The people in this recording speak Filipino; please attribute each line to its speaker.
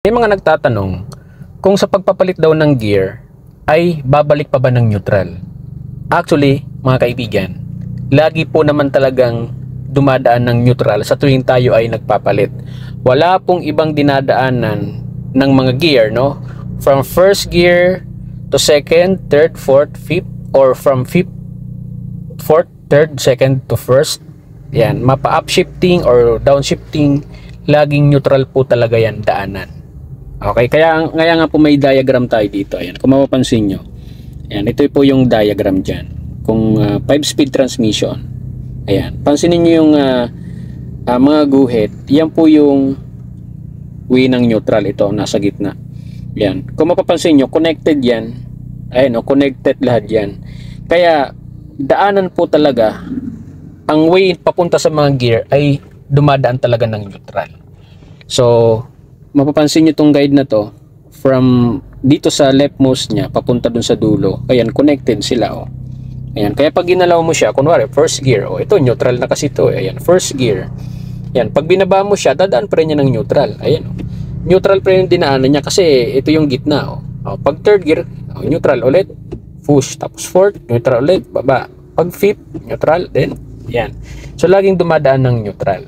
Speaker 1: May mga nagtatanong kung sa pagpapalit daw ng gear ay babalik pa ba ng neutral. Actually, mga kaibigan, lagi po naman talagang dumadaan ng neutral sa tuwing tayo ay nagpapalit. Wala pong ibang dinadaanan ng mga gear, no? From first gear to second, third, fourth, fifth, or from fifth, fourth, third, second to first. Yan, mapa-upshifting or downshifting, laging neutral po talaga yan daanan. Okay, kaya nga po may diagram tayo dito. Ayan, kung mapapansin nyo. Ayan, ito po yung diagram dyan. Kung 5-speed transmission. Ayan, pansinin nyo yung mga guhit. Yan po yung way ng neutral. Ito, nasa gitna. Ayan, kung mapapansin nyo, connected yan. Ayan, connected lahat yan. Kaya, daanan po talaga, ang way papunta sa mga gear ay dumadaan talaga ng neutral. So, mapapansin nyo itong guide na to from dito sa leftmost nya papunta dun sa dulo. Ayan, connected sila. Ayan, kaya pag ginalaw mo siya, kunwari first gear, ito neutral na kasi ito. Ayan, first gear. Ayan, pag binaba mo siya, dadaan pa rin niya ng neutral. Ayan, neutral pa rin yung dinaanan niya kasi ito yung gitna. Pag third gear, neutral ulit, push, tapos fourth, neutral ulit, baba. Pag fifth, neutral, then yan. So laging dumadaan ng neutral.